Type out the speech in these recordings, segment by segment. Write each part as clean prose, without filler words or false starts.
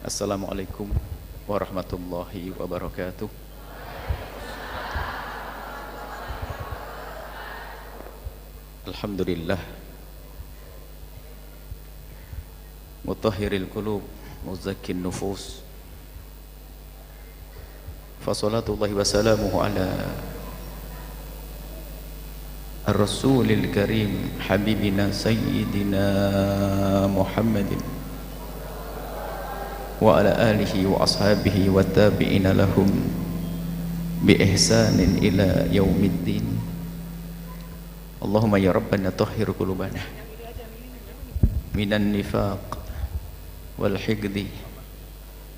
Assalamualaikum warahmatullahi wabarakatuh. Alhamdulillah mutahhiril qulub muzakkin nufus. Fassalatullahi wassalamuhu ala ar-rasulil karim habibina sayyidina Muhammadin wa ala alihi wa ashabihi wa tabi'ina lahum bi ihsanin ila yaumiddin. Allahumma ya rabbana tahhir qulubana minan nifaq wal higdi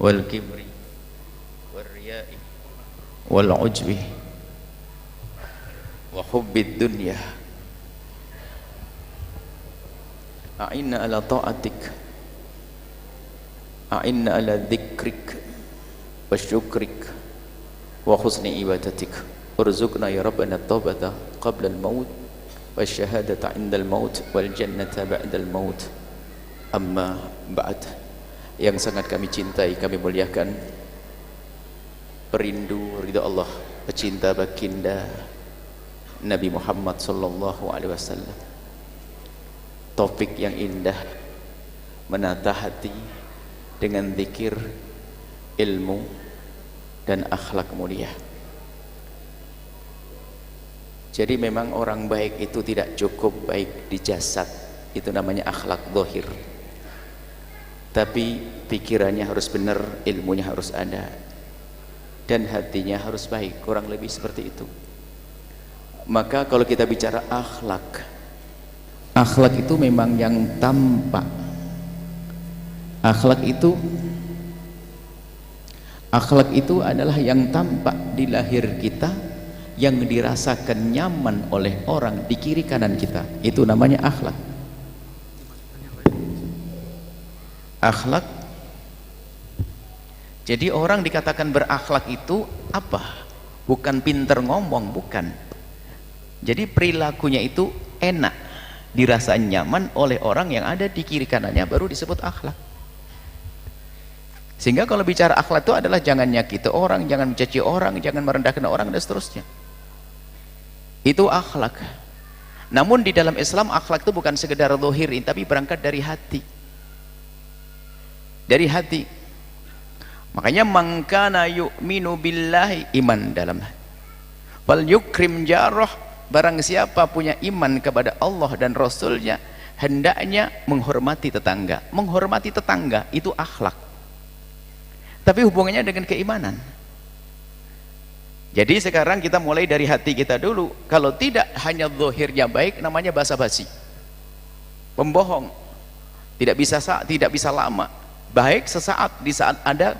wal kibri wal riya'i wal ujbi wa hubbid dunya. A'inna ala ta'atik, a'inna ala dzikrik wa syukrik wa husni ibadatik. Urzuqna ya rabbana taubata qabla al-maut wa syahadata 'inda al-maut wal jannata ba'da al-maut. Amma ba'd. Yang sangat kami cintai, kami muliakan, perindu ridha Allah, pecinta baginda Nabi Muhammad sallallahu alaihi wasallam. Topik yang indah, menata hati dengan zikir, ilmu dan akhlak mulia. Jadi memang orang baik itu tidak cukup baik di jasad, itu namanya akhlak zahir. Tapi pikirannya harus benar, ilmunya harus ada, dan hatinya harus baik, kurang lebih seperti itu. Maka kalau kita bicara akhlak, akhlak itu memang yang tampak. Akhlak itu adalah yang tampak di lahir kita, yang dirasakan nyaman oleh orang di kiri kanan kita. Itu namanya akhlak. Akhlak. Jadi orang dikatakan berakhlak itu apa? Bukan pinter ngomong, bukan. Jadi perilakunya itu enak, dirasa nyaman oleh orang yang ada di kiri kanannya, baru disebut akhlak. Sehingga kalau bicara akhlak itu adalah jangan nyakiti orang, jangan mencaci orang, jangan merendahkan orang, dan seterusnya. Itu akhlak. Namun di dalam Islam akhlak itu bukan sekedar zahir, tapi berangkat dari hati. Dari hati. Makanya man kana yu'minu billahi, iman dalam hati. Fal yukrim jarah, barang siapa punya iman kepada Allah dan Rasulnya, hendaknya menghormati tetangga. Menghormati tetangga itu akhlak. Tapi hubungannya dengan keimanan. Jadi sekarang kita mulai dari hati kita dulu. Kalau tidak hanya zahirnya baik, namanya basa-basi, pembohong, tidak bisa lama. Baik sesaat, di saat ada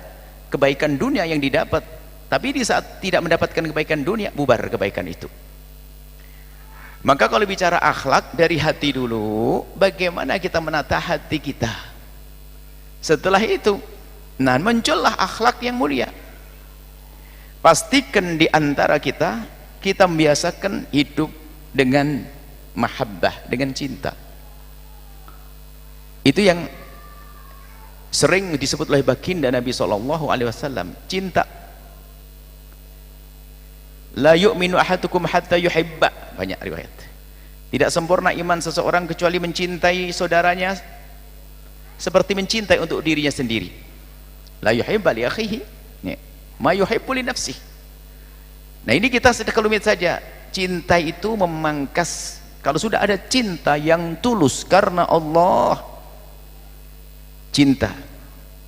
kebaikan dunia yang didapat, tapi di saat tidak mendapatkan kebaikan dunia, bubar kebaikan itu. Maka kalau bicara akhlak, dari hati dulu, bagaimana kita menata hati kita. Setelah itu, nah, muncullah akhlak yang mulia. Pastikan di antara kita membiasakan hidup dengan mahabbah, dengan cinta. Itu yang sering disebut oleh baginda Nabi SAW, cinta. La yu'minu ahadukum hatta yuhibba, banyak riwayat. Tidak sempurna iman seseorang kecuali mencintai saudaranya seperti mencintai untuk dirinya sendiri. La yuhibba li akhihi ma yuhibbu li nafsihi. Nah, ini kita sekelumit saja. Cinta itu memangkas. Kalau sudah ada cinta yang tulus karena Allah, cinta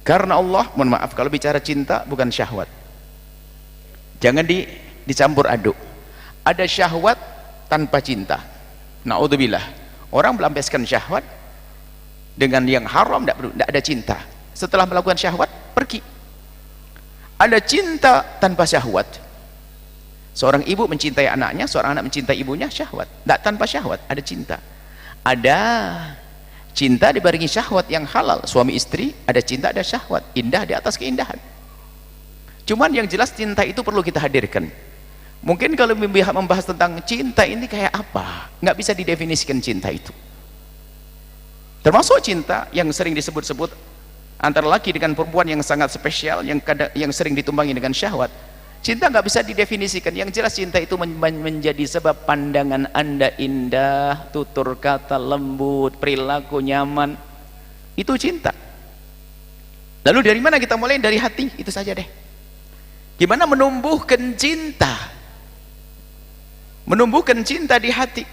karena Allah, mohon maaf kalau bicara cinta bukan syahwat, jangan dicampur aduk. Ada syahwat tanpa cinta, naudzubillah. Orang melampiaskan syahwat dengan yang haram, tidak ada cinta. Setelah melakukan syahwat, pergi. Ada cinta tanpa syahwat. Seorang ibu mencintai anaknya, seorang anak mencintai ibunya, syahwat. Tidak tanpa syahwat, ada cinta. Ada cinta dibarengi syahwat yang halal. Suami istri, ada cinta, ada syahwat. Indah di atas keindahan. Cuman yang jelas cinta itu perlu kita hadirkan. Mungkin kalau membahas tentang cinta ini kayak apa, nggak bisa didefinisikan cinta itu. Termasuk cinta yang sering disebut-sebut antara laki dengan perempuan yang sangat spesial, yang sering ditumpangi dengan syahwat. Cinta nggak bisa didefinisikan. Yang jelas cinta itu menjadi sebab pandangan Anda indah, tutur kata lembut, perilaku nyaman. Itu cinta. Lalu dari mana kita mulai? Dari hati. Itu saja deh. Gimana menumbuhkan cinta? Menumbuhkan cinta di hati.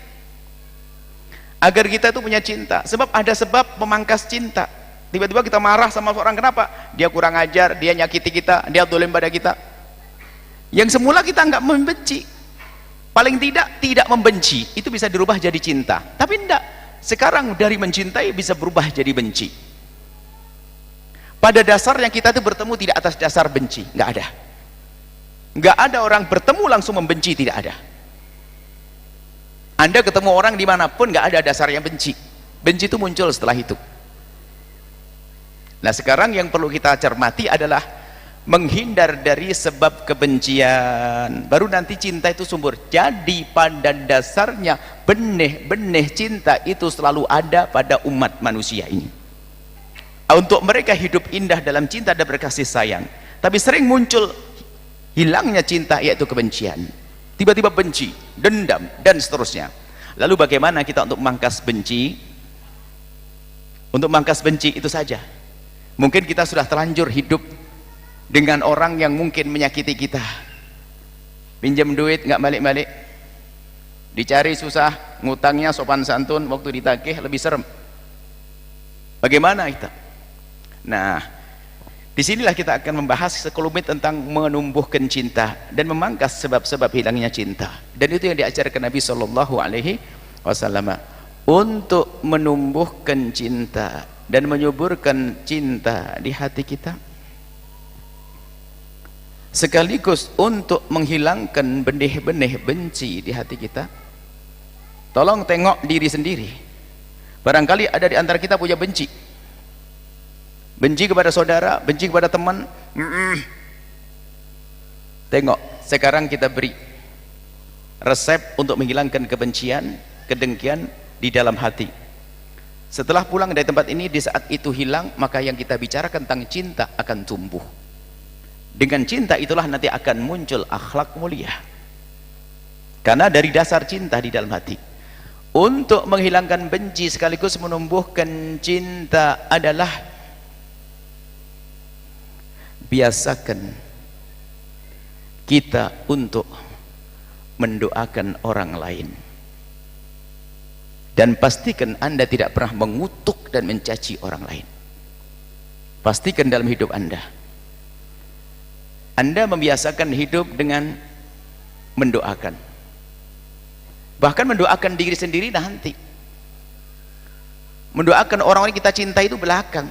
Agar kita itu punya cinta. Sebab ada sebab memangkas cinta. Tiba-tiba kita marah sama orang, kenapa? Dia kurang ajar, dia nyakiti kita, dia dolim pada kita. Yang semula kita nggak membenci, paling tidak membenci, itu bisa dirubah jadi cinta. Tapi enggak, sekarang dari mencintai bisa berubah jadi benci. Pada dasarnya kita itu bertemu tidak atas dasar benci, nggak ada orang bertemu langsung membenci, tidak ada. Anda ketemu orang dimanapun nggak ada dasarnya benci. Benci itu muncul setelah itu. Nah sekarang yang perlu kita cermati adalah menghindar dari sebab kebencian, baru nanti cinta itu subur. Jadi pada dasarnya benih-benih cinta itu selalu ada pada umat manusia ini, untuk mereka hidup indah dalam cinta dan berkasih sayang. Tapi sering muncul hilangnya cinta, yaitu kebencian. Tiba-tiba benci, dendam, dan seterusnya. Lalu bagaimana kita untuk memangkas benci? Untuk memangkas benci itu saja. Mungkin kita sudah terlanjur hidup dengan orang yang mungkin menyakiti kita, pinjam duit nggak balik-balik, dicari susah, ngutangnya sopan santun, waktu ditagih lebih serem. Bagaimana kita? Nah, disinilah kita akan membahas sekelumit tentang menumbuhkan cinta dan memangkas sebab-sebab hilangnya cinta. Dan itu yang diajarkan Nabi Shallallahu Alaihi Wasallam, untuk menumbuhkan cinta dan menyuburkan cinta di hati kita, sekaligus untuk menghilangkan benih-benih benci di hati kita. Tolong tengok diri sendiri. Barangkali ada di antara kita punya benci kepada saudara, benci kepada teman. Tengok, sekarang kita beri resep untuk menghilangkan kebencian, kedengkian di dalam hati. Setelah pulang dari tempat ini, di saat itu hilang, maka yang kita bicarakan tentang cinta akan tumbuh. Dengan cinta itulah nanti akan muncul akhlak mulia, karena dari dasar cinta di dalam hati. Untuk menghilangkan benci sekaligus menumbuhkan cinta adalah biasakan kita untuk mendoakan orang lain, dan pastikan Anda tidak pernah mengutuk dan mencaci orang lain. Pastikan dalam hidup Anda membiasakan hidup dengan mendoakan, bahkan mendoakan diri sendiri nanti. Mendoakan orang-orang kita cintai itu belakang.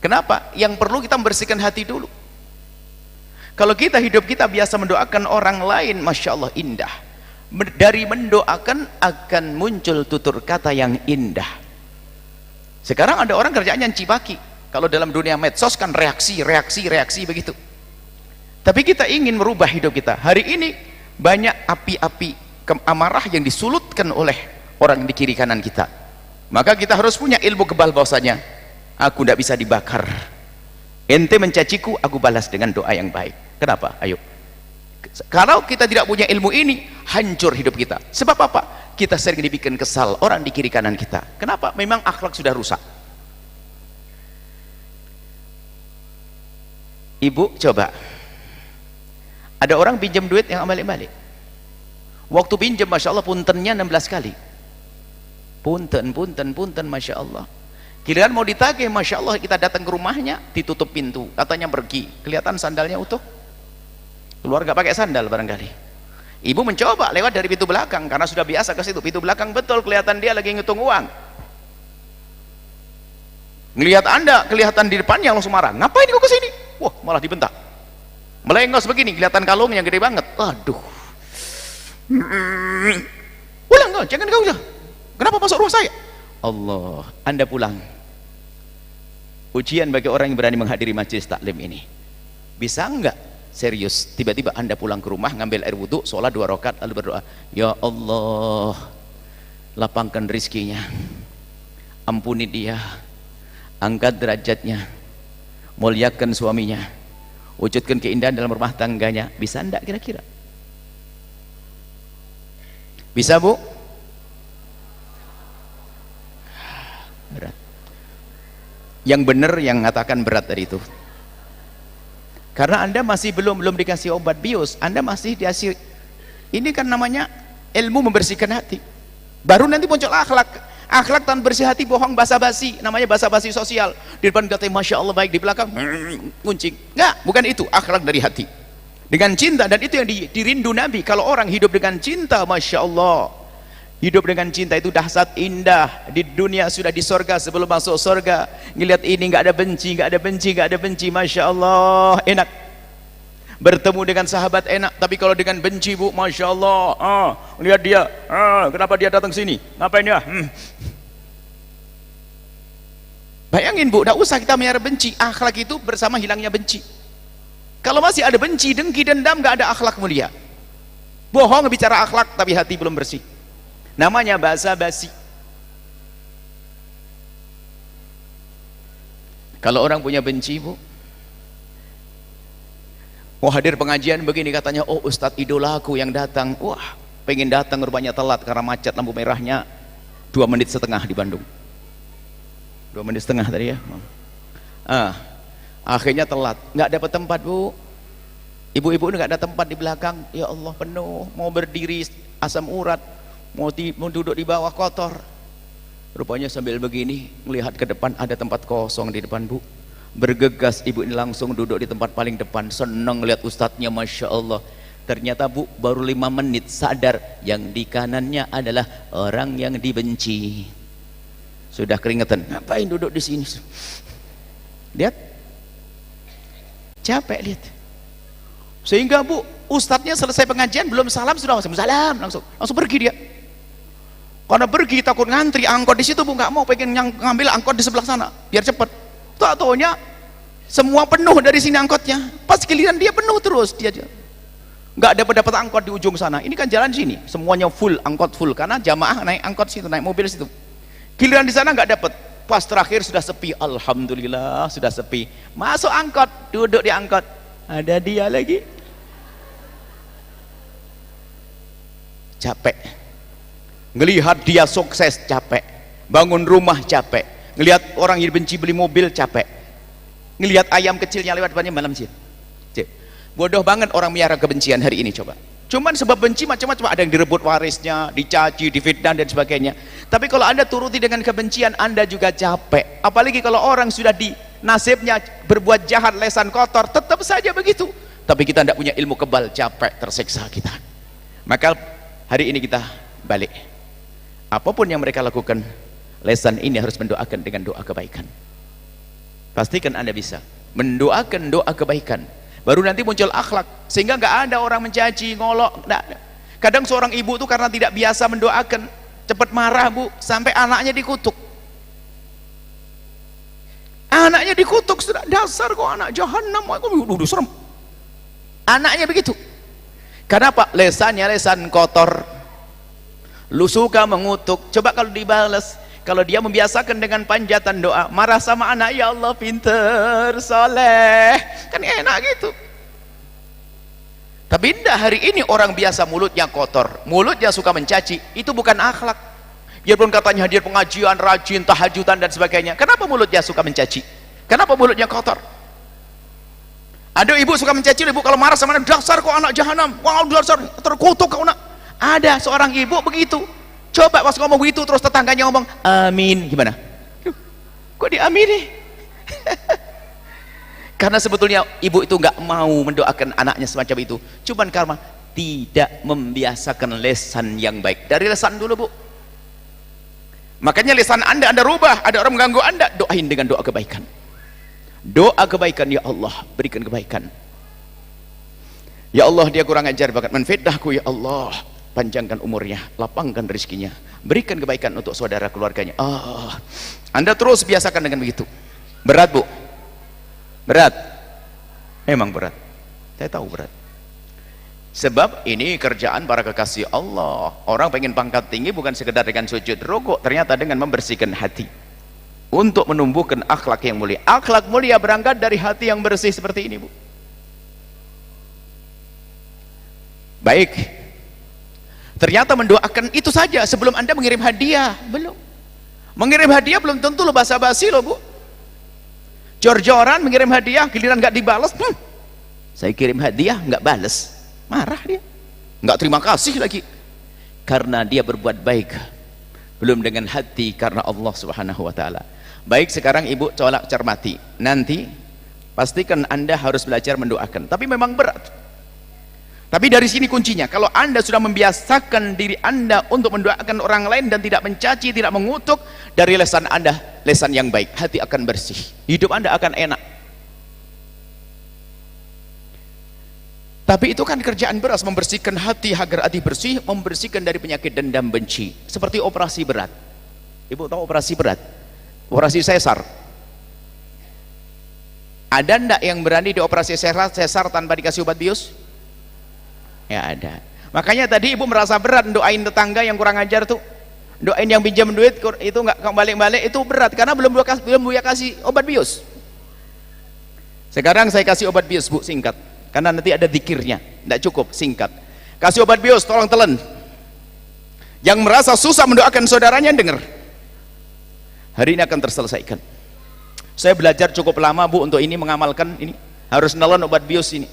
Kenapa? Yang perlu kita membersihkan hati dulu. Kalau kita hidup kita biasa mendoakan orang lain, Masya Allah indah. Dari mendoakan akan muncul tutur kata yang indah. Sekarang ada orang kerjaannya cibaki. Kalau dalam dunia medsos kan reaksi begitu. Tapi kita ingin merubah hidup kita. Hari ini banyak api-api amarah yang disulutkan oleh orang di kiri kanan kita. Maka kita harus punya ilmu kebal bahwasanya aku tidak bisa dibakar. Ente mencaciku, aku balas dengan doa yang baik. Kenapa? Ayo. Kalau kita tidak punya ilmu ini, hancur hidup kita. Sebab apa? Kita sering dibikin kesal orang di kiri kanan kita. Kenapa? Memang akhlak sudah rusak. Ibu coba, ada orang pinjam duit yang balik-balik. Waktu pinjam, Masya Allah, puntennya 16 kali. Punten, Masya Allah. Giliran mau ditagih, Masya Allah, kita datang ke rumahnya, ditutup pintu, katanya pergi. Kelihatan sandalnya utuh. Keluar gak pakai sandal barangkali. Ibu mencoba lewat dari pintu belakang, karena sudah biasa ke situ. Pintu belakang betul, kelihatan dia lagi ngitung uang. Ngelihat Anda, kelihatan di depannya langsung marah. Ngapain kau ke sini? Wah, malah dibentak. Melengos begini, kelihatan kalungnya gede banget. Aduh. Pulang kau, jangan kau udah. Kenapa masuk rumah saya? Allah, Anda pulang. Ujian bagi orang yang berani menghadiri majelis taklim ini. Bisa enggak serius tiba-tiba Anda pulang ke rumah, ngambil air wudhu, sholat 2 rakaat, lalu berdoa, ya Allah, lapangkan rizkinya, ampuni dia, angkat derajatnya, muliakan suaminya, wujudkan keindahan dalam rumah tangganya. Bisa enggak kira-kira? Bisa bu? Berat. Yang benar yang mengatakan berat tadi itu, karena anda masih belum dikasih obat bius, anda masih dikasih, ini kan namanya ilmu membersihkan hati. Baru nanti muncul akhlak tanpa bersih hati, bohong, basa-basi, namanya basa-basi sosial. Di depan katanya masya Allah baik, di belakang nguncing. Enggak, bukan itu akhlak dari hati dengan cinta. Dan itu yang dirindu Nabi. Kalau orang hidup dengan cinta, masya Allah, hidup dengan cinta itu dahsyat indah. Di dunia sudah di sorga, sebelum masuk sorga ngelihat ini nggak ada benci, nggak ada benci, nggak ada benci, masya Allah enak. Bertemu dengan sahabat enak, tapi kalau dengan benci bu, masya Allah, lihat dia, kenapa dia datang sini, ngapain ya? Bayangin bu, tidak usah kita melihara benci. Akhlak itu bersama hilangnya benci. Kalau masih ada benci, dengki, dendam, nggak ada akhlak mulia. Bohong bicara akhlak, tapi hati belum bersih, namanya basa-basi. Kalau orang punya benci bu, mau hadir pengajian begini katanya, oh ustadz idolaku yang datang, wah pengen datang rupanya telat karena macet lampu merahnya 2,5 menit di Bandung, 2,5 menit tadi ya. Akhirnya telat, nggak dapat tempat bu. Ibu-ibu nggak ada tempat di belakang, ya Allah penuh, mau berdiri asam urat, mau duduk di bawah kotor. Rupanya sambil begini melihat ke depan ada tempat kosong di depan bu. Bergegas ibu ini langsung duduk di tempat paling depan, senang lihat ustadznya, masya Allah. Ternyata bu baru 5 menit sadar yang di kanannya adalah orang yang dibenci. Sudah keringetan, ngapain duduk di sini? Lihat, capek lihat. Sehingga bu ustadznya selesai pengajian belum salam sudah langsung salam, langsung pergi dia. Karena pergi takut ngantri angkot di situ bu, nggak mau, pengen ngambil angkot di sebelah sana biar cepet. Tak taunya semua penuh dari sini angkotnya, pas giliran dia penuh terus, dia nggak dapat angkot di ujung sana. Ini kan jalan sini semuanya full, angkot full, karena jamaah naik angkot situ, naik mobil situ. Giliran di sana nggak dapat, pas terakhir sudah sepi, alhamdulillah sudah sepi. Masuk angkot, duduk di angkot, ada dia lagi. Capek ngelihat dia sukses, capek bangun rumah, capek ngelihat orang yang dibenci beli mobil, capek ngelihat ayam kecilnya lewat depannya malam sih. Bodoh banget orang melihara kebencian hari ini. Coba cuman sebab benci macam-macam, ada yang direbut warisnya, dicaci, difitnah dan sebagainya. Tapi kalau anda turuti dengan kebencian, anda juga capek. Apalagi kalau orang sudah di nasibnya berbuat jahat, lesan kotor, tetap saja begitu. Tapi kita tidak punya ilmu kebal, capek, tersiksa kita. Maka hari ini kita balik, apapun yang mereka lakukan, lesan ini harus mendoakan dengan doa kebaikan. Pastikan anda bisa mendoakan doa kebaikan, baru nanti muncul akhlak, sehingga nggak ada orang mencaci, ngolok, nggak ada. Kadang seorang ibu tuh karena tidak biasa mendoakan, cepat marah bu, sampai anaknya dikutuk. Anaknya dikutuk, sudah dasar kok anak jahanam, udah serem. Anaknya begitu. Kenapa? Lesannya lesan kotor. Lu suka mengutuk, coba kalau dibalas. Kalau dia membiasakan dengan panjatan doa, marah sama anak, ya Allah pinter, soleh, kan enak gitu. Tapi indah hari ini orang biasa mulutnya kotor, mulutnya suka mencaci, itu bukan akhlak. Biarpun katanya hadir pengajian, rajin, tahajudan dan sebagainya, kenapa mulutnya suka mencaci? Kenapa mulutnya kotor? Ada ibu suka mencaci ibu kalau marah sama anak, dasar kok anak jahanam, wah dasar terkutuk kau nak. Ada seorang ibu begitu. Coba pas ngomong begitu terus tetangganya ngomong amin, gimana? Kok diamini? Karena sebetulnya ibu itu nggak mau mendoakan anaknya semacam itu, cuman karena tidak membiasakan lesan yang baik. Dari lesan dulu bu. Makanya lesan anda rubah. Ada orang mengganggu anda, doain dengan doa kebaikan. Doa kebaikan, ya Allah berikan kebaikan. Ya Allah dia kurang ajar banget menfitnahku, ya Allah panjangkan umurnya, lapangkan rezekinya, berikan kebaikan untuk saudara keluarganya. Anda terus biasakan dengan begitu. Berat bu, berat, memang berat, saya tahu berat. Sebab ini kerjaan para kekasih Allah. Orang pengen pangkat tinggi bukan sekedar dengan sujud rukuk, ternyata dengan membersihkan hati. untuk menumbuhkan akhlak yang mulia. Akhlak mulia berangkat dari hati yang bersih seperti ini, Bu. Baik, ternyata mendoakan itu saja sebelum Anda mengirim hadiah. Belum. Mengirim hadiah belum tentu lo basa-basi lo, Bu. Jor-joran mengirim hadiah, giliran nggak dibalas, saya kirim hadiah nggak balas, marah dia, nggak terima kasih lagi, karena dia berbuat baik belum dengan hati karena Allah Subhanahu wa Ta'ala. Baik, sekarang Ibu colak cermati, nanti pastikan Anda harus belajar mendoakan, tapi memang berat. Tapi dari sini kuncinya, kalau Anda sudah membiasakan diri Anda untuk mendoakan orang lain dan tidak mencaci, tidak mengutuk, dari lesan Anda, lesan yang baik, hati akan bersih, hidup Anda akan enak. Tapi itu kan kerjaan berat, membersihkan hati agar hati bersih, membersihkan dari penyakit dendam benci, seperti operasi berat. Ibu tahu operasi berat? Operasi sesar. Ada ndak yang berani dioperasi sesar tanpa dikasih obat bius? Ya ada. Makanya tadi Ibu merasa berat doain tetangga yang kurang ajar tuh, doain yang pinjam duit itu nggak balik-balik, itu berat karena belum dia kasih obat bius. Sekarang saya kasih obat bius, Bu, singkat, karena nanti ada zikirnya, tidak cukup, singkat. Kasih obat bius, tolong telan. Yang merasa susah mendoakan saudaranya, dengar, hari ini akan terselesaikan. Saya belajar cukup lama, Bu, untuk ini, mengamalkan ini, harus nelan obat bius ini.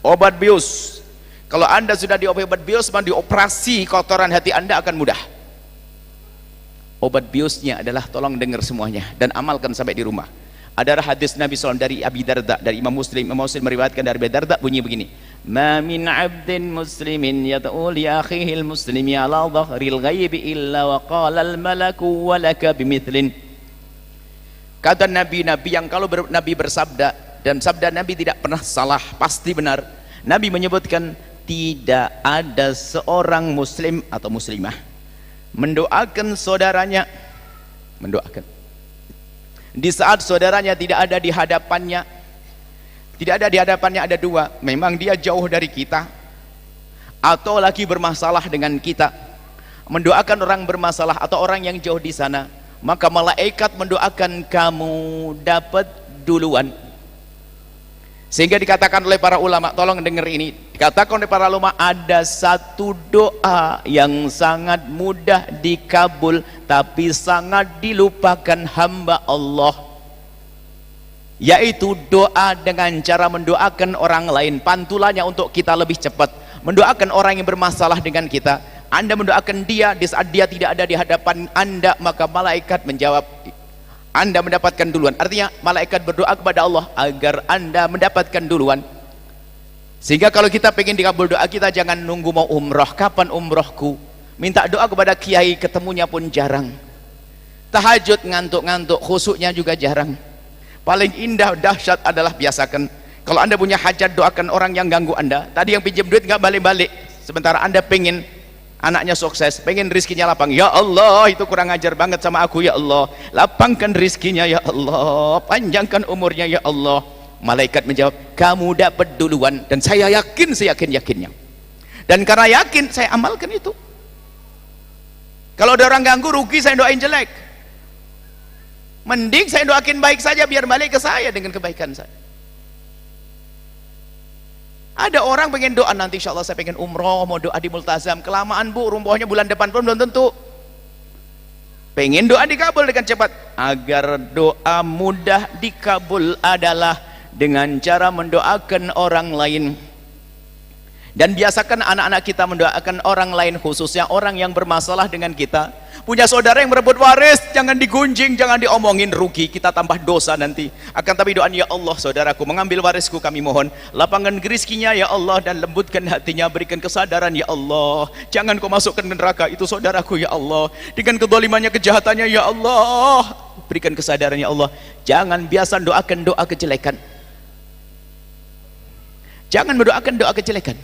Obat bius, kalau Anda sudah obat bius, dioperasi kotoran hati Anda akan mudah. Obat biusnya adalah, tolong dengar semuanya dan amalkan sampai di rumah. Ada hadis Nabi SAW dari Abi Darda, dari Imam Muslim. Imam Muslim meriwayatkan dari Abi Darda, bunyi begini: ma min abdin muslimin yad'u li akhihil muslimi ala dhahril ghaibi illa wa qala al malaku wa laka bimithlin. Kata Nabi-Nabi yang kalau Nabi bersabda, dan sabda Nabi tidak pernah salah, pasti benar. Nabi menyebutkan, tidak ada seorang muslim atau muslimah mendoakan saudaranya, mendoakan di saat saudaranya tidak ada di hadapannya. Tidak ada di hadapannya, ada dua, memang dia jauh dari kita atau lagi bermasalah dengan kita. Mendoakan orang bermasalah atau orang yang jauh di sana, maka malaikat mendoakan kamu dapat duluan. Sehingga dikatakan oleh para ulama, tolong dengar ini, dikatakan oleh para ulama, ada satu doa yang sangat mudah dikabul tapi sangat dilupakan hamba Allah, yaitu doa dengan cara mendoakan orang lain. Pantulannya untuk kita lebih cepat mendoakan orang yang bermasalah dengan kita. Anda mendoakan dia di saat dia tidak ada di hadapan Anda, maka malaikat menjawab, Anda mendapatkan duluan. Artinya malaikat berdoa kepada Allah agar Anda mendapatkan duluan. Sehingga kalau kita pengen dikabul doa kita, jangan nunggu mau umroh, kapan umrohku, minta doa kepada kiai, ketemunya pun jarang. Tahajud ngantuk-ngantuk, khusyuknya juga jarang. Paling indah dahsyat adalah biasakan, kalau Anda punya hajat, doakan orang yang ganggu Anda. Tadi yang pinjam duit nggak balik-balik, sementara Anda pengen anaknya sukses, pengen rizkinya lapang, ya Allah itu kurang ajar banget sama aku, ya Allah lapangkan rizkinya, ya Allah panjangkan umurnya, ya Allah. Malaikat menjawab, kamu dapat duluan, dan saya yakin, seyakin-yakinnya, dan karena yakin saya amalkan itu. Kalau ada orang ganggu, rugi saya doain jelek, mending saya doakin baik saja biar balik ke saya dengan kebaikan saya. Ada orang pengen doa, nanti insya Allah saya pengen umroh, mau doa di multazam, kelamaan Bu, rumahnya bulan depan pun belum tentu. Pengen doa dikabul dengan cepat. Agar doa mudah dikabul adalah dengan cara mendoakan orang lain. Dan biasakan anak-anak kita mendoakan orang lain, khususnya orang yang bermasalah dengan kita. Punya saudara yang berebut waris, jangan digunjing, jangan diomongin, rugi, kita tambah dosa nanti. Akan tapi doa, ya Allah saudaraku mengambil warisku, kami mohon lapangkan rizkinya ya Allah, dan lembutkan hatinya, berikan kesadaran ya Allah, jangan kau masukkan ke neraka itu saudaraku ya Allah, dengan kedolimannya, kejahatannya ya Allah, berikan kesadaran ya Allah. Jangan biasa doakan doa kejelekan, jangan mendoakan doa kejelekan.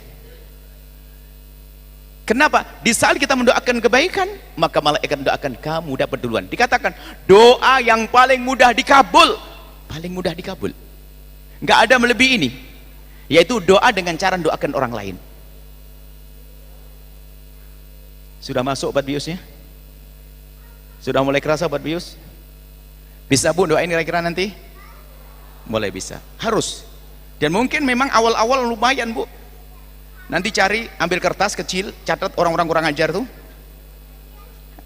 Kenapa? Di saat kita mendoakan kebaikan, maka malaikat mendoakan kamu dapat duluan. Dikatakan doa yang paling mudah dikabul, paling mudah dikabul, nggak ada melebihi ini, yaitu doa dengan cara doakan orang lain. Sudah masuk obat biusnya? Sudah mulai kerasa obat bius? Bisa Bu doain kira-kira nanti? Mulai bisa, harus. Dan mungkin memang awal-awal lumayan Bu. Nanti cari, ambil kertas kecil, catat orang-orang kurang ajar tuh.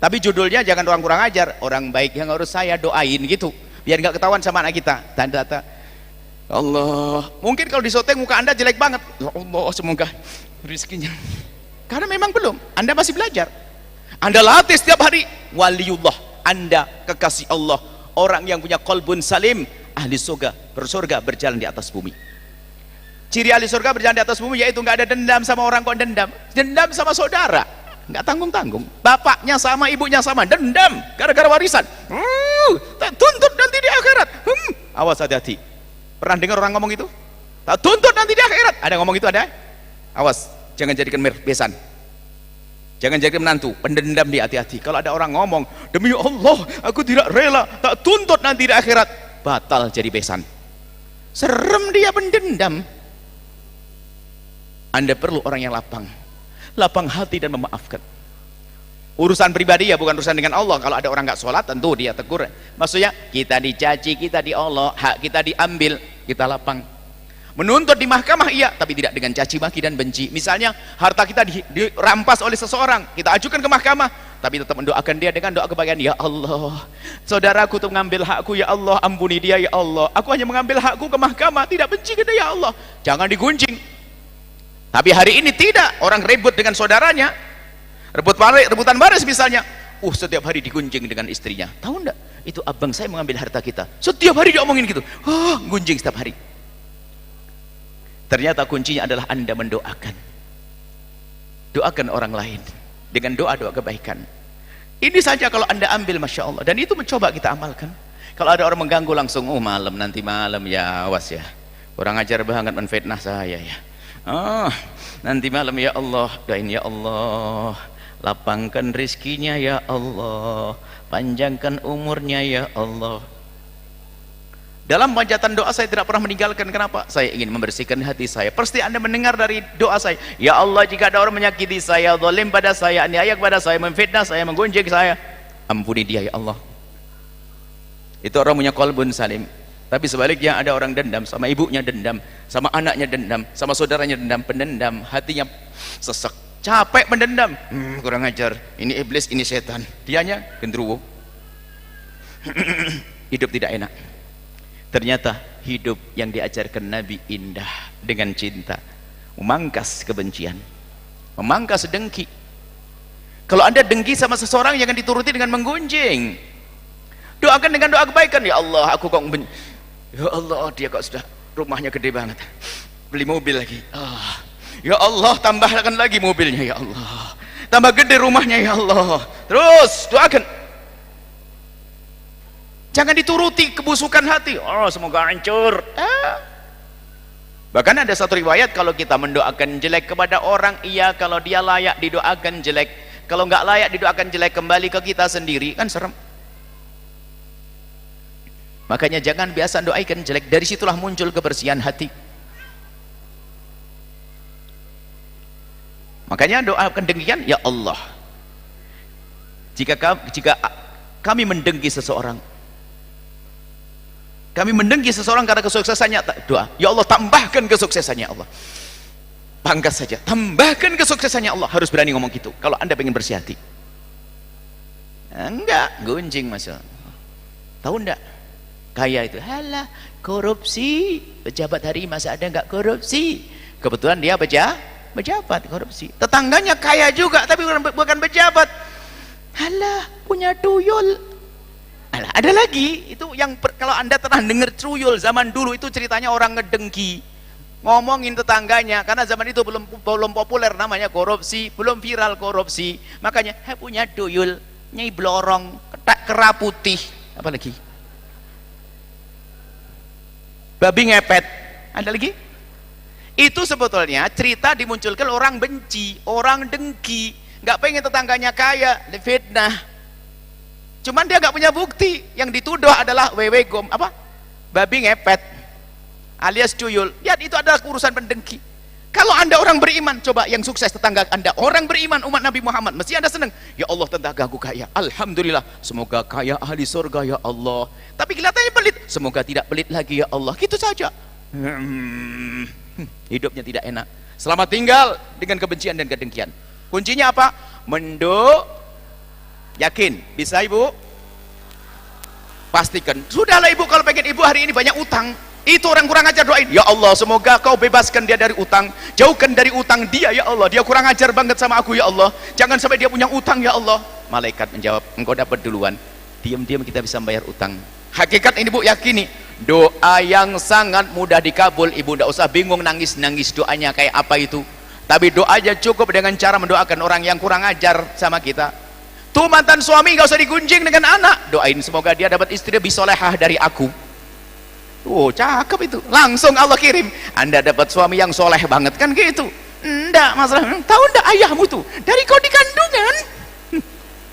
Tapi judulnya jangan orang kurang ajar, orang baik yang harus saya doain gitu, biar nggak ketahuan sama anak kita. Tanda-tanda Allah, mungkin kalau disoteng muka Anda jelek banget. Ya Allah, semoga rezekinya. Karena memang belum, Anda masih belajar. Anda latih setiap hari. Waliullah, Anda kekasih Allah, orang yang punya qalbun salim, ahli surga, bersurga, berjalan di atas bumi. Ciri ahli surga berjalan di atas bumi yaitu nggak ada dendam sama orang kok dendam. Dendam sama saudara, nggak tanggung-tanggung. Bapaknya sama ibunya sama, dendam gara-gara warisan. Tak tuntut nanti di akhirat. Awas, hati-hati. Pernah dengar orang ngomong itu? Tak tuntut nanti di akhirat. Ada ngomong itu, ada? Awas, jangan jadikan besan. Jangan jadikan menantu, pendendam. Di hati-hati. Kalau ada orang ngomong, demi Allah aku tidak rela tak tuntut nanti di akhirat, batal jadi besan. Serem dia pendendam. Anda perlu orang yang lapang hati dan memaafkan. Urusan pribadi ya, bukan urusan dengan Allah. Kalau ada orang nggak sholat, tentu dia tegur. Maksudnya kita dicaci, kita di Allah, hak kita diambil, kita lapang. Menuntut di mahkamah iya, tapi tidak dengan caci maki dan benci. Misalnya harta kita dirampas oleh seseorang, kita ajukan ke mahkamah, tapi tetap mendoakan dia dengan doa kebahagiaan. Ya Allah, saudaraku tuh mengambil hakku, ya Allah ampuni dia, ya Allah. Aku hanya mengambil hakku ke mahkamah, tidak benci ke dia, ya Allah. Jangan digunjing. Tapi hari ini tidak, orang ribut dengan saudaranya, rebutan waris misalnya. Setiap hari digunjing dengan istrinya. Tahu enggak? Itu abang saya mengambil harta kita. Setiap hari diomongin gitu. Gunjing setiap hari. Ternyata kuncinya adalah Anda mendoakan. Doakan orang lain dengan doa-doa kebaikan. Ini saja kalau Anda ambil, Masya Allah. Dan itu mencoba kita amalkan. Kalau ada orang mengganggu langsung, malam, nanti malam, ya awas ya, kurang ajar banget menfitnah saya ya. Nanti malam ya Allah, doain ya Allah, lapangkan rizkinya ya Allah, panjangkan umurnya ya Allah. Dalam panjatan doa saya tidak pernah meninggalkan. Kenapa? Saya ingin membersihkan hati saya. Pasti Anda mendengar dari doa saya, ya Allah, jika ada orang menyakiti saya, zalim pada saya, aniaya kepada saya, memfitnah saya, menggunjing saya, ampuni dia ya Allah. Itu orang punya qalbun salim. Tapi sebaliknya ada orang dendam, sama ibunya dendam, sama anaknya dendam, sama saudaranya dendam, pendendam, hatinya sesek, capek mendendam. Kurang ajar, ini iblis, ini setan, dianya gendruwo. Hidup tidak enak. Ternyata hidup yang diajarkan Nabi indah, dengan cinta, memangkas kebencian, memangkas dengki. Kalau Anda dengki sama seseorang, jangan dituruti dengan menggunjing. Doakan dengan doa kebaikan. Ya Allah, aku kok ya Allah, dia kok sudah rumahnya gede banget, beli mobil lagi. Ya Allah, tambahkan lagi mobilnya, ya Allah, tambah gede rumahnya, ya Allah. Terus doakan. Jangan dituruti kebusukan hati. Semoga hancur. Bahkan ada satu riwayat, kalau kita mendoakan jelek kepada orang, iya, kalau dia layak didoakan jelek. Kalau nggak layak didoakan jelek, kembali ke kita sendiri, kan serem. Makanya jangan biasa doakan jelek. Dari situlah muncul kebersihan hati. Makanya doakan demikian, ya Allah, jika kami mendengki seseorang, kami mendengki seseorang karena kesuksesannya, doa, ya Allah tambahkan kesuksesannya, Allah pangkas saja, tambahkan kesuksesannya, Allah. Harus berani ngomong gitu kalau Anda pengen bersih hati. Enggak, gunjing Mas. Tahu enggak, kaya itu, halah korupsi, pejabat hari masa ada enggak korupsi? Kebetulan dia pejabat korupsi. Tetangganya kaya juga tapi bukan pejabat, halah punya tuyul. Alah, ada lagi itu yang kalau Anda pernah dengar tuyul zaman dulu, itu ceritanya orang ngedengki, ngomongin tetangganya, karena zaman itu belum populer namanya korupsi, belum viral korupsi. Makanya punya tuyul, nyai blorong, kera putih, apa lagi, babi ngepet, ada lagi. Itu sebetulnya cerita dimunculkan orang benci, orang dengki, nggak pengen tetangganya kaya, fitnah. Cuman dia nggak punya bukti. Yang dituduh adalah babi ngepet alias tuyul. Ya, itu adalah urusan pendengki. Kalau anda orang beriman, coba yang sukses tetangga anda orang beriman, umat Nabi Muhammad, mesti anda senang. Ya Allah, tetanggaku kaya, alhamdulillah, semoga kaya ahli surga ya Allah. Tapi kelihatannya pelit, semoga tidak pelit lagi ya Allah. Gitu saja. Hidupnya tidak enak. Selamat tinggal dengan kebencian dan kedengkian. Kuncinya apa? Yakin bisa ibu? Pastikan. Sudahlah ibu, kalau pengen ibu hari ini banyak utang, itu orang kurang ajar, doain, ya Allah semoga kau bebaskan dia dari utang, jauhkan dari utang dia ya Allah, dia kurang ajar banget sama aku ya Allah, jangan sampai dia punya utang ya Allah. Malaikat menjawab, engkau dapat duluan, diam-diam kita bisa membayar utang. Hakikat ini bu, yakini doa yang sangat mudah dikabul. Ibu tidak usah bingung nangis-nangis doanya kayak apa itu, tapi doanya cukup dengan cara mendoakan orang yang kurang ajar sama kita. Tuh mantan suami gak usah digunjing dengan anak, doain semoga dia dapat istri lebih solehah dari aku. Oh cakep itu, langsung Allah kirim, anda dapat suami yang soleh banget kan gitu. Enggak masalah, tahu enggak ayahmu tuh dari kau di kandungan.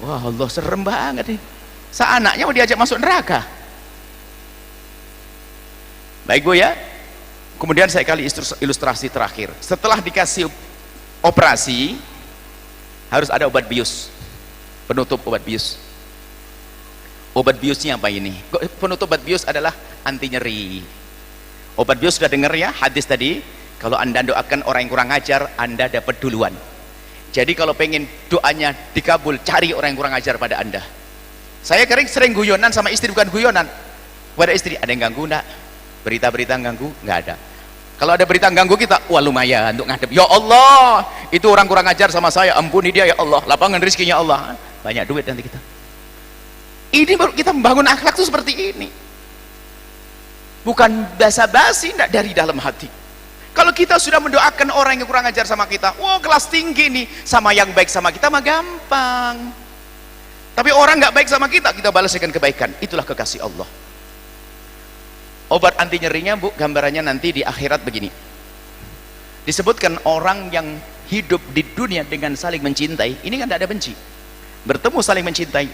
Wah Allah, serem banget nih, seanaknya mau diajak masuk neraka. Baik bu ya, kemudian saya kali ilustrasi terakhir. Setelah dikasih operasi harus ada obat bius, penutup obat bius. Obat biusnya apa ini? Penutup obat bius adalah anti nyeri. Obat bius sudah dengar ya hadis tadi, kalau anda doakan orang yang kurang ajar, anda dapat duluan. Jadi kalau pengen doanya dikabul, cari orang yang kurang ajar pada anda. Saya sering guyonan sama istri, bukan guyonan pada istri, ada yang ganggu enggak? Berita-berita ganggu? Enggak ada. Kalau ada berita ganggu kita, wah lumayan untuk ngadep. Ya Allah, itu orang kurang ajar sama saya, ampuni dia ya Allah, lapangan rezekinya Allah, banyak duit nanti kita. Ini baru kita membangun akhlak itu seperti ini, bukan basa-basi, tidak, dari dalam hati. Kalau kita sudah mendoakan orang yang kurang ajar sama kita, wah kelas tinggi nih, sama yang baik sama kita mah gampang. Tapi orang nggak baik sama kita, kita balas dengan kebaikan. Itulah kekasih Allah. Obat anti nyerinya bu, gambarannya nanti di akhirat begini. Disebutkan orang yang hidup di dunia dengan saling mencintai, ini kan tidak ada benci, bertemu saling mencintai,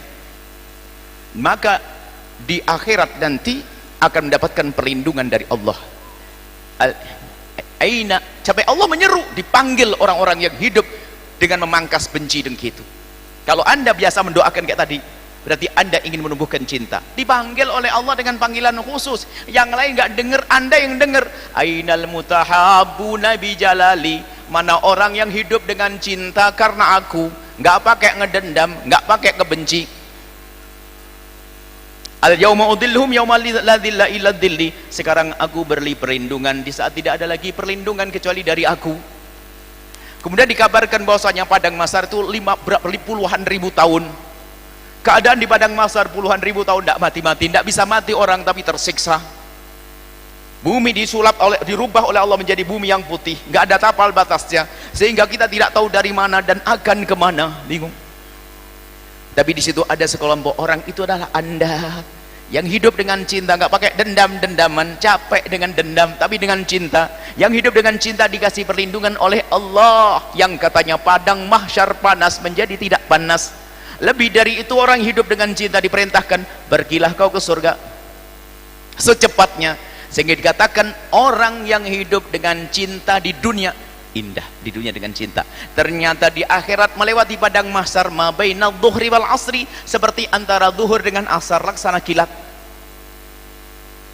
maka di akhirat nanti akan mendapatkan perlindungan dari Allah. Aina, sampai Allah menyeru, dipanggil orang-orang yang hidup dengan memangkas benci dengki itu. Kalau anda biasa mendoakan kayak tadi, berarti anda ingin menumbuhkan cinta, dipanggil oleh Allah dengan panggilan khusus, yang lain nggak dengar, anda yang dengar. Ainal mutahabbuna bi jalali, mana orang yang hidup dengan cinta karena aku, nggak pakai ngedendam, nggak pakai kebenci. Al-yawma udhilluhum yawma la dhilla illa dhilli, sekarang aku beri perlindungan di saat tidak ada lagi perlindungan kecuali dari aku. Kemudian dikabarkan bahwasanya padang mahsyar itu puluhan ribu tahun. Keadaan di padang mahsyar puluhan ribu tahun, tidak mati-mati, tidak bisa mati orang, tapi tersiksa. Bumi dirubah oleh Allah menjadi bumi yang putih, nggak ada tapal batasnya, sehingga kita tidak tahu dari mana dan akan kemana, bingung. Tapi di situ ada sekelompok orang, itu adalah anda yang hidup dengan cinta, nggak pakai dendam-dendaman, capek dengan dendam, tapi dengan cinta. Yang hidup dengan cinta dikasih perlindungan oleh Allah, yang katanya padang mahsyar panas menjadi tidak panas. Lebih dari itu, orang hidup dengan cinta diperintahkan, pergilah kau ke surga secepatnya. Sehingga dikatakan orang yang hidup dengan cinta di dunia indah, di dunia dengan cinta, ternyata di akhirat melewati padang mahsyar ma bainal dhuhri wal asri, seperti antara zuhur dengan asar, laksana kilat.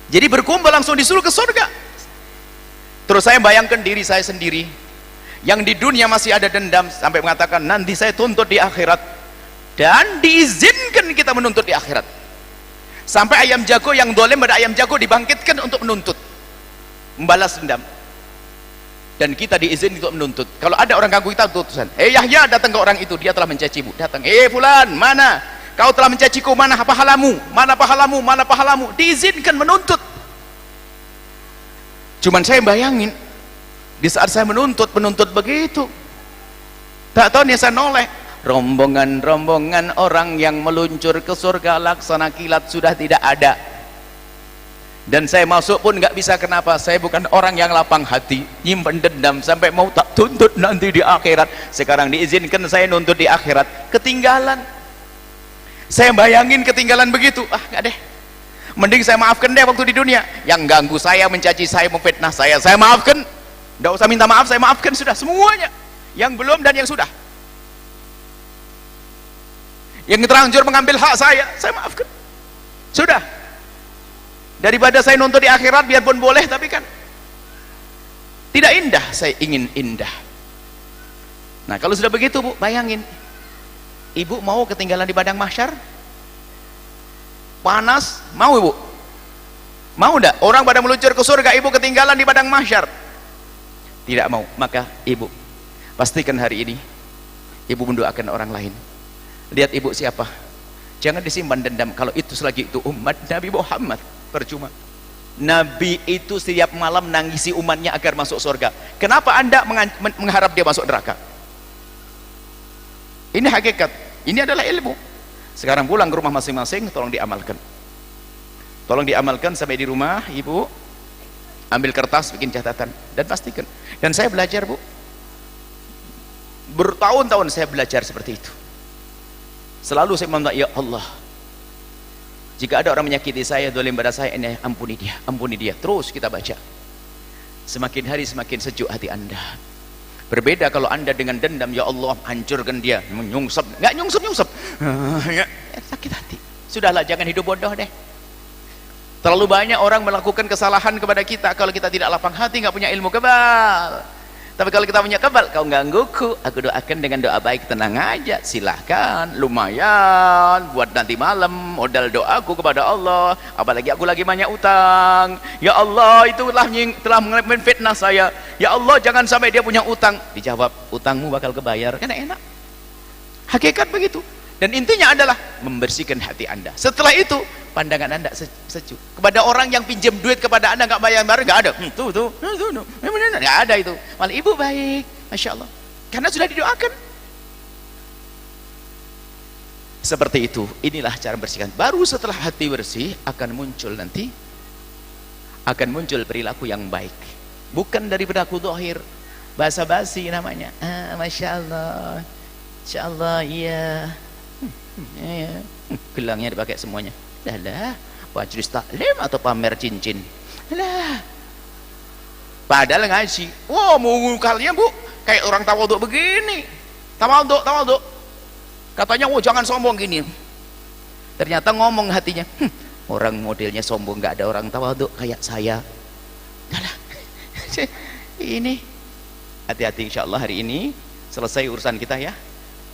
Jadi berkumpul langsung disuruh ke surga. Terus saya bayangkan diri saya sendiri yang di dunia masih ada dendam, sampai mengatakan nanti saya tuntut di akhirat, dan diizinkan kita menuntut di akhirat. Sampai ayam jago yang dolim pada ayam jago dibangkitkan untuk menuntut, membalas dendam, dan kita diizinkan untuk menuntut. Kalau ada orang ganggu kita, tutusan, Yahya, datang ke orang itu, dia telah mencacimu, datang, fulan, mana kau telah mencaciku, mana pahalamu, mana pahalamu, mana pahalamu, diizinkan menuntut. Cuman saya bayangin di saat saya menuntut begitu, tak tahu nih saya noleh, rombongan-rombongan orang yang meluncur ke surga laksana kilat sudah tidak ada, dan saya masuk pun nggak bisa. Kenapa? Saya bukan orang yang lapang hati, nyimpen dendam sampai mau tak tuntut nanti di akhirat. Sekarang diizinkan saya nuntut di akhirat, ketinggalan. Saya bayangin ketinggalan begitu, nggak deh, mending saya maafkan deh waktu di dunia. Yang ganggu saya, mencaci saya, memfitnah saya maafkan. Tidak usah minta maaf, saya maafkan sudah semuanya, yang belum dan yang sudah. Yang terlanjur mengambil hak saya maafkan sudah. Daripada saya nuntut di akhirat, biarpun boleh tapi kan tidak indah, saya ingin indah. Nah kalau sudah begitu Bu, bayangin, ibu mau ketinggalan di padang mahsyar? Panas, mau ibu? Mau enggak? Orang pada meluncur ke surga, ibu ketinggalan di padang mahsyar? Tidak mau. Maka ibu pastikan hari ini ibu mendoakan orang lain. Lihat ibu siapa, jangan disimpan dendam. Kalau itu selagi itu umat Nabi Muhammad, percuma. Nabi itu setiap malam nangisi umatnya agar masuk surga. Kenapa anda mengharap dia masuk neraka? Ini hakikat, ini adalah ilmu. Sekarang pulang ke rumah masing-masing, tolong diamalkan. Tolong diamalkan sampai di rumah, ibu ambil kertas, bikin catatan dan pastikan. Dan saya belajar Bu, bertahun-tahun saya belajar seperti itu. Selalu saya meminta, ya Allah, jika ada orang menyakiti saya, dolim pada saya, ini ampuni dia. Terus kita baca. Semakin hari semakin sejuk hati anda. Berbeda kalau anda dengan dendam, ya Allah hancurkan dia, menyungsep, nggak nyungsep, sakit hati. Sudahlah, jangan hidup bodoh deh. Terlalu banyak orang melakukan kesalahan kepada kita. Kalau kita tidak lapang hati, nggak punya ilmu kebal. Tapi kalau kita punya kebal, kau gangguku, aku doakan dengan doa baik, tenang aja, silahkan, lumayan buat nanti malam modal doaku kepada Allah. Apalagi aku lagi banyak utang, ya Allah itulah telah menfitnah saya, ya Allah jangan sampai dia punya utang. Dijawab, utangmu bakal kebayar, kan enak. Hakikat begitu. Dan intinya adalah membersihkan hati anda. Setelah itu pandangan anda sejuk. Kepada orang yang pinjam duit kepada anda nggak bayar-bayar, nggak ada. Nggak ada itu. Malah ibu baik, masya Allah. Karena sudah didoakan. Seperti itu. Inilah cara membersihkan. Baru setelah hati bersih akan muncul nanti, akan muncul perilaku yang baik. Bukan dari perilaku zahir, basa-basi namanya. Masya Allah, insya Allah, iya. Gelangnya dipakai semuanya. Lah, majlis taklim atau pamer cincin. Lah. Padahal ngaji. Wah, mukalnya Bu kayak orang tawaduk begini. Tawaduk. Katanya, "Oh, jangan sombong gini." Ternyata ngomong hatinya, orang modelnya sombong, nggak ada orang tawaduk kayak saya. Lah. Ini hati-hati, insyaallah hari ini selesai urusan kita ya.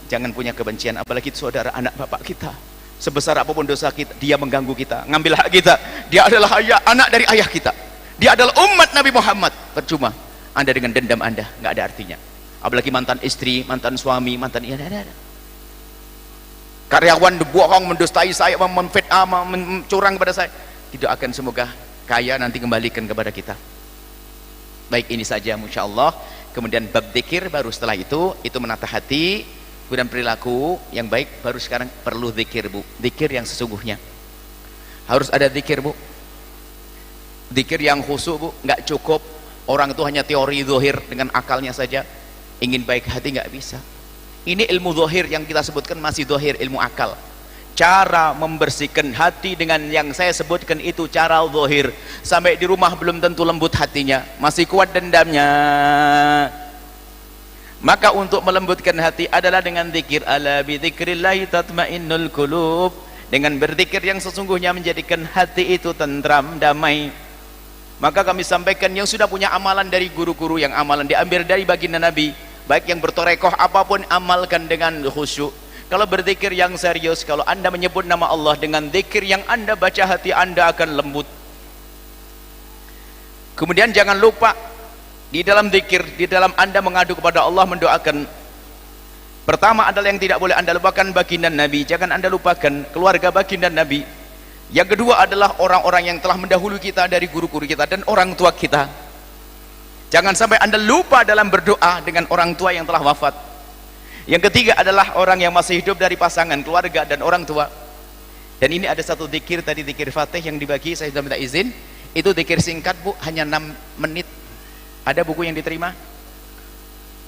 Jangan punya kebencian, apalagi saudara anak bapak kita. Sebesar apapun dosa kita, dia mengganggu kita, ngambil hak kita. Dia adalah anak dari ayah kita. Dia adalah umat Nabi Muhammad. Percuma anda dengan dendam anda, nggak ada artinya. Apalagi mantan istri, mantan suami, mantan ada. Karyawan bohong, mendustai saya, memfitnah, mencurang kepada saya. Tidak akan semoga kaya nanti kembalikan kepada kita. Baik, ini saja Masya Allah. Kemudian bab dzikir, baru setelah itu menata hati. Kemudian perilaku yang baik, baru sekarang perlu zikir Bu. Zikir yang sesungguhnya. Harus ada zikir Bu. Zikir yang khusyuk Bu, nggak cukup orang itu hanya teori zahir dengan akalnya saja. Ingin baik hati nggak bisa. Ini ilmu zahir yang kita sebutkan masih zahir, ilmu akal. Cara membersihkan hati dengan yang saya sebutkan itu cara zahir. Sampai di rumah belum tentu lembut hatinya, masih kuat dendamnya. Maka untuk melembutkan hati adalah dengan zikir. Ala bi dzikrillahi tatmainnul qulub. Dengan berzikir yang sesungguhnya menjadikan hati itu tentram, damai. Maka kami sampaikan yang sudah punya amalan dari guru-guru, yang amalan diambil dari baginda Nabi, baik yang bertorekoh apapun, amalkan dengan khusyuk. Kalau berzikir yang serius, kalau anda menyebut nama Allah dengan zikir yang anda baca, hati anda akan lembut. Kemudian jangan lupa di dalam zikir, di dalam anda mengadu kepada Allah, mendoakan. Pertama adalah yang tidak boleh anda lupakan baginda Nabi. Jangan anda lupakan keluarga baginda Nabi. Yang kedua adalah orang-orang yang telah mendahului kita dari guru-guru kita dan orang tua kita. Jangan sampai anda lupa dalam berdoa dengan orang tua yang telah wafat. Yang ketiga adalah orang yang masih hidup dari pasangan, keluarga dan orang tua. Dan ini ada satu zikir tadi, zikir Fatih yang dibagi, saya sudah minta izin. Itu zikir singkat Bu, hanya 6 menit. Ada buku yang diterima?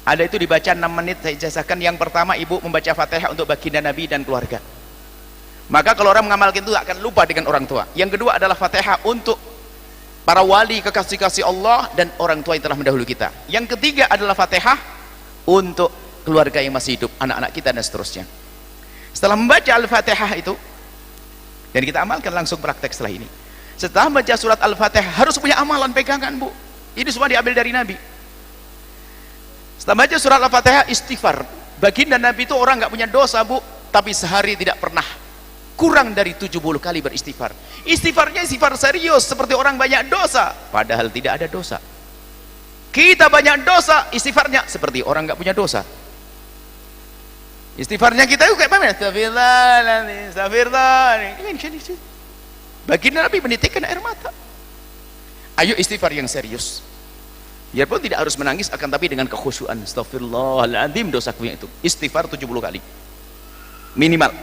Ada, itu dibaca 6 menit. Saya ijazahkan. Yang pertama, ibu membaca Fatihah untuk baginda Nabi dan keluarga. Maka kalau orang mengamalkan itu akan lupa dengan orang tua. Yang kedua adalah Fatihah untuk para wali, kekasih-kasih Allah, dan orang tua yang telah mendahului kita. Yang ketiga adalah Fatihah untuk keluarga yang masih hidup, anak-anak kita dan seterusnya. Setelah membaca Al-Fatihah itu, dan kita amalkan langsung praktek setelah ini. Setelah membaca surat Al-Fatihah harus punya amalan pegangan, Bu. Ini semua diambil dari Nabi. Setelah membaca surat Al-Fatihah, istighfar. Baginda Nabi itu orang nggak punya dosa, Bu, tapi sehari tidak pernah kurang dari 70 kali beristighfar. Istighfarnya istighfar serius, seperti orang banyak dosa, padahal tidak ada dosa. Kita banyak dosa, istighfarnya seperti orang nggak punya dosa. Istighfarnya kita itu kayak mana? Astagfirullah, astagfirullah. Baginda Nabi menitikkan air mata. Ayo istighfar yang serius. Biarpun tidak harus menangis, akan tapi dengan kekhusyuan. Astagfirullahaladzim, dosaku yang itu. Istighfar 70 kali. Minimal.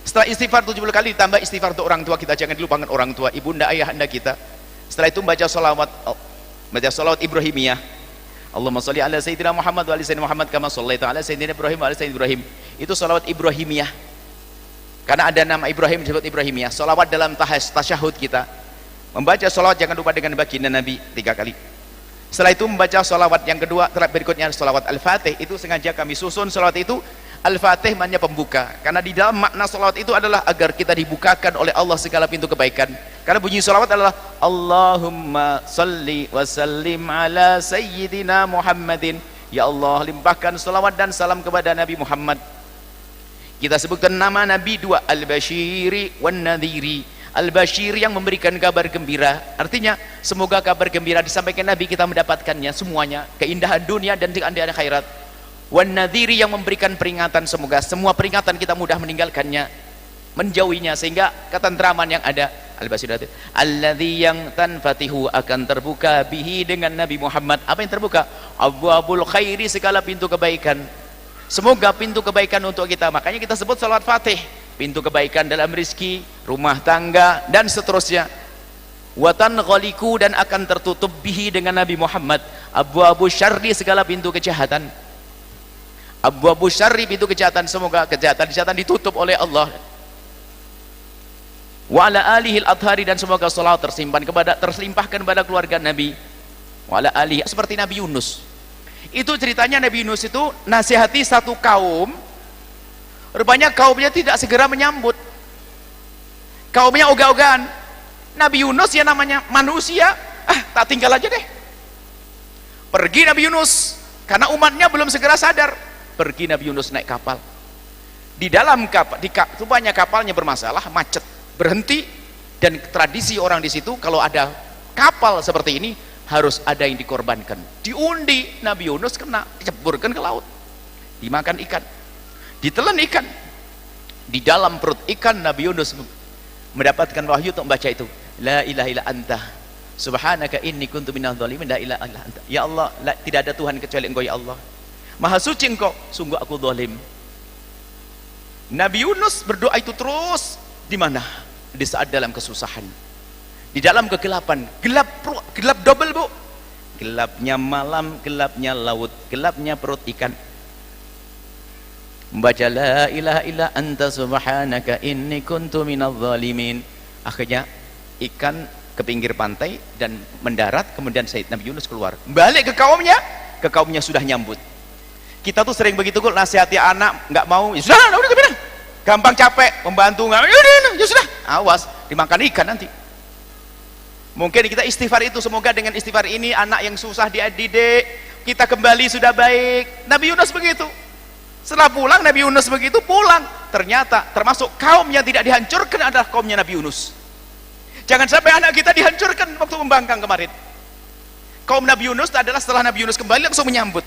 Setelah istighfar 70 kali ditambah istighfar untuk orang tua kita, jangan dilupakan orang tua, ibunda, ayahanda kita. Setelah itu baca salawat Ibrahimiyah. Allahumma sholli ala sayyidina Muhammad wa ala sayyidina Muhammad kama shallaita ala sayyidina Ibrahim wa ala sayyidina Ibrahim. Itu salawat Ibrahimiyah. Karena ada nama Ibrahim disebut Ibrahimiyah. Salawat dalam tasyahud kita. Membaca salawat jangan lupa dengan baginda Nabi 3 kali. Setelah itu membaca salawat yang kedua, berikutnya salawat Al-Fatih. Itu sengaja kami susun salawat itu. Al-Fatih maknanya pembuka, karena di dalam makna salawat itu adalah agar kita dibukakan oleh Allah segala pintu kebaikan. Karena bunyi salawat adalah Allahumma salli wa sallim ala sayyidina Muhammadin. Ya Allah, limpahkan salawat dan salam kepada Nabi Muhammad. Kita sebutkan nama Nabi 2, Al-Bashiri wan Nadhiri. Al-Bashir yang memberikan kabar gembira, artinya semoga kabar gembira disampaikan Nabi kita mendapatkannya semuanya, keindahan dunia dan keindahan akhirat. Wan Nadhiri yang memberikan peringatan, semoga semua peringatan kita mudah meninggalkannya, menjauhinya, sehingga ketentraman yang ada. Al-Bashir alladzi yang tanfatihu, akan terbuka bihi dengan Nabi Muhammad. Apa yang terbuka? Abwabul khairi, segala pintu kebaikan. Semoga pintu kebaikan untuk kita, makanya kita sebut salawat Fatih, pintu kebaikan dalam rizki, rumah tangga dan seterusnya. Watan ghaliku, dan akan tertutup bihi dengan Nabi Muhammad. Abwabu syarri, segala pintu kejahatan. Abwabu syarri, pintu kejahatan, semoga kejahatan ditutup oleh Allah. Wa ala alihil adhari, dan semoga salawat terlimpahkan kepada keluarga Nabi. Wa ala alihi, seperti Nabi Yunus. Itu ceritanya Nabi Yunus itu nasihati satu kaum. Rupanya kaumnya tidak segera menyambut. Kaumnya ogah-ogahan. Nabi Yunus ya namanya manusia, tak tinggal aja deh. Pergi Nabi Yunus, karena umatnya belum segera sadar. Pergi Nabi Yunus naik kapal. Di dalam kapal, rupanya kapalnya bermasalah, macet, berhenti. Dan tradisi orang di situ, kalau ada kapal seperti ini harus ada yang dikorbankan. Diundi, Nabi Yunus kena, diceburkan ke laut, dimakan ikan, ditelan ikan. Di dalam perut ikan Nabi Yunus mendapatkan wahyu untuk membaca itu, la ilaha illa anta subhanaka inni kuntu minadh dhalimin, la ilaha illa anta, ya Allah, tidak ada Tuhan kecuali Engkau, ya Allah, maha suci Engkau, sungguh aku zalim. Nabi Yunus berdoa itu terus di mana? Di saat dalam kesusahan, di dalam kegelapan, gelap double, Bu. Gelapnya malam, gelapnya laut, gelapnya perut ikan. Membaca la ilaha illa anta subhanaka inni kuntu minadh dhalimin. Akhirnya ikan ke pinggir pantai dan mendarat. Kemudian Sayyid Nabi Yunus keluar, balik ke kaumnya sudah nyambut. Kita tuh sering begitu kok, nasihati anak nggak mau, ya sudah, udah bilang, gampang capek, membantu nggak, ya sudah, awas dimakan ikan nanti. Mungkin kita istighfar itu, semoga dengan istighfar ini anak yang susah dididik kita kembali sudah baik. Nabi Yunus begitu. Setelah pulang Nabi Yunus begitu pulang, ternyata termasuk kaum yang tidak dihancurkan adalah kaumnya Nabi Yunus. Jangan sampai anak kita dihancurkan waktu membangkang kemarin. Kaum Nabi Yunus adalah setelah Nabi Yunus kembali langsung menyambut.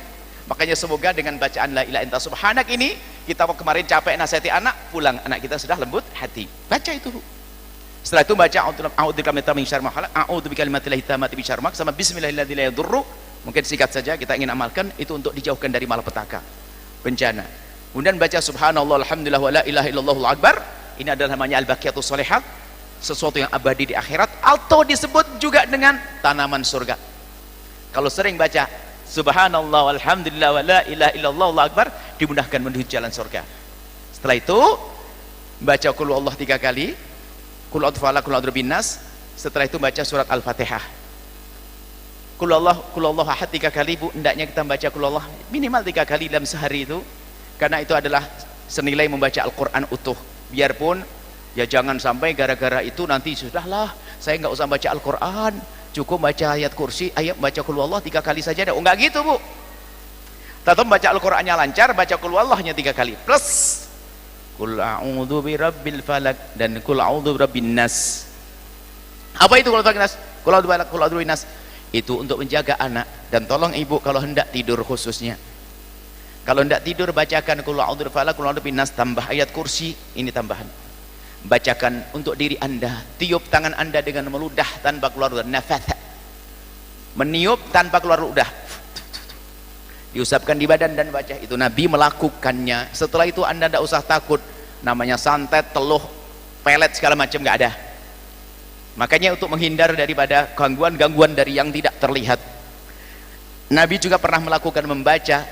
Makanya semoga dengan bacaan la ilaha illa subhanak ini, kita kemarin capek nasihati anak, pulang anak kita sudah lembut hati. Baca itu. Setelah itu baca a'udzu min syarri ma khalaq, a'udzu bikalimatillahi tammati min syarri ma khalaq, sama bismillahirrahmanirrahim la yadurru. Mungkin singkat saja, kita ingin amalkan itu untuk dijauhkan dari malapetaka, bencana. Kemudian baca subhanallah alhamdulillah wa la ilaha illallahul akbar. Ini adalah namanya al-baqiyatus shalihat, sesuatu yang abadi di akhirat, atau disebut juga dengan tanaman surga. Kalau sering baca subhanallah alhamdulillah wa la ilaha illallahul akbar, dimudahkan menuju jalan surga. Setelah itu baca qul huwallahu 3 kali, qul a'udzu birabbil nas. Setelah itu baca surat Al-Fatihah. Qul Allah ahad 3 kali Bu, hendaknya kita membaca Qul Allah minimal 3 kali dalam sehari itu, karena itu adalah senilai membaca Al-Quran utuh. Biarpun ya jangan sampai gara-gara itu nanti sudahlah saya nggak usah baca Al-Quran, cukup baca ayat kursi, ayat baca Qul Allah 3 kali saja. Oh nggak gitu Bu, tetap baca Al-Qurannya lancar, baca Qul Allahnya 3 kali plus Qul a'udzu birabbil falaq dan Qul a'udzu birabbin nas. Apa itu Qul a'udzu birabbin nas? Qul a'udzu birabbil falaq, Qul a'udzu birabbin nas. Itu untuk menjaga anak. Dan tolong ibu kalau hendak tidur khususnya, kalau hendak tidur bacakan Qul a'udzu birabbil falaq, Qul a'udzu birabbin nas, tambah ayat kursi, ini tambahan. Bacakan untuk diri anda, tiup tangan anda dengan meludah tanpa keluar nafas, meniup tanpa keluar ludah, diusapkan di badan dan baca. Itu Nabi melakukannya. Setelah itu anda tidak usah takut namanya santet, teluh, pelet segala macam, nggak ada. Makanya untuk menghindar daripada gangguan-gangguan dari yang tidak terlihat, Nabi juga pernah melakukan membaca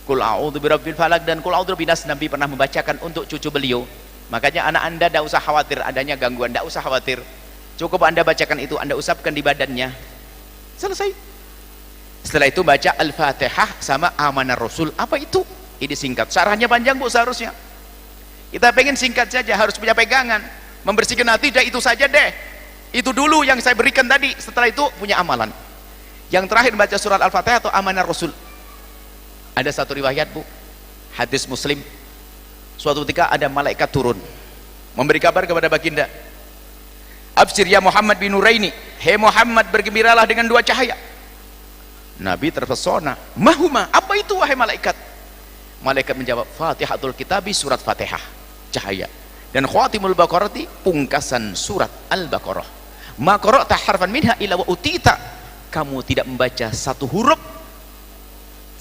Qul a'udzu birabbil falaq dan Qul a'udzu birabbin nas. Nabi pernah membacakan untuk cucu beliau. Makanya anak anda tidak usah khawatir adanya gangguan, tidak usah khawatir, cukup anda bacakan itu, anda usapkan di badannya, selesai. Setelah itu baca Al-Fatihah sama Amanar Rasul. Apa itu? Ini singkat, syarahnya panjang Bu seharusnya. Kita pengen singkat saja, harus punya pegangan. Membersihkan hati, tidak itu saja deh, itu dulu yang saya berikan tadi. Setelah itu punya amalan. Yang terakhir baca surat Al-Fatihah atau Amanar Rasul. Ada satu riwayat Bu, hadis Muslim, suatu ketika ada malaikat turun memberi kabar kepada baginda, abshir ya Muhammad bin Nuraini, hei Muhammad bergembiralah dengan 2 cahaya. Nabi terpesona, mahuma, apa itu wahai malaikat? Malaikat menjawab, Fatihatul Kitabi, surat Fatihah, cahaya, dan Khatimul Baqarati, pungkasan surat Al-Baqarah. Ma qara'ta harfan minha illa wa utita, kamu tidak membaca satu huruf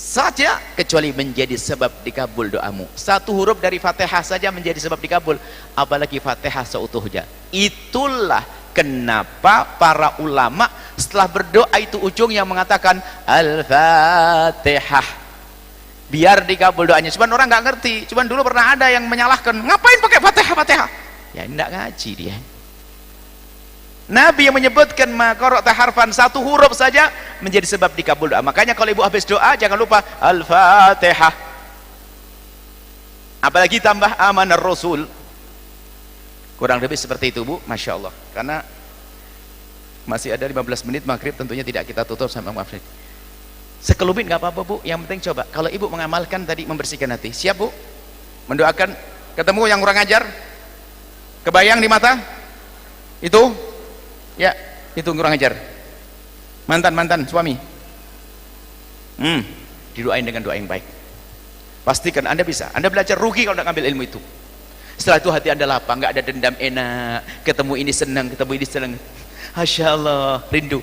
saja kecuali menjadi sebab dikabul doamu. Satu huruf dari Fatihah saja menjadi sebab dikabul, apalagi Fatihah seutuhnya. Itulah kenapa para ulama setelah berdoa itu ujungnya mengatakan Al-Fatihah, biar dikabul doanya. Cuman orang nggak ngerti, cuman dulu pernah ada yang menyalahkan, ngapain pakai Fatihah? Ya enggak ngaji dia. Nabi yang menyebutkan maqara'ta harfan, satu huruf saja menjadi sebab dikabul doa. Makanya kalau ibu habis doa jangan lupa Al-Fatihah, apalagi tambah Amanar Rasul. Kurang lebih seperti itu Bu, Masya Allah. Karena masih ada 15 menit maghrib, tentunya tidak kita tutup sampai maghrib. Sekelumit nggak apa-apa Bu, yang penting coba kalau ibu mengamalkan tadi, membersihkan hati. Siap Bu? Mendoakan, ketemu yang kurang ajar, kebayang di mata itu ya, itu kurang ajar, mantan suami, didoain dengan doa yang baik. Pastikan anda bisa, anda belajar, rugi kalau tidak ngambil ilmu itu. Setelah itu hati anda lapang, nggak ada dendam, enak, ketemu ini senang, ketemu ini senang. Masya Allah, rindu.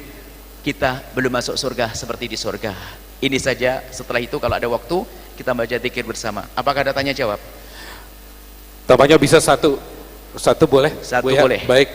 Kita belum masuk surga seperti di surga. Ini saja. Setelah itu kalau ada waktu kita baca zikir bersama. Apakah ada tanya jawab? Tampaknya bisa satu boleh? Satu Bu, ya? boleh. Baik.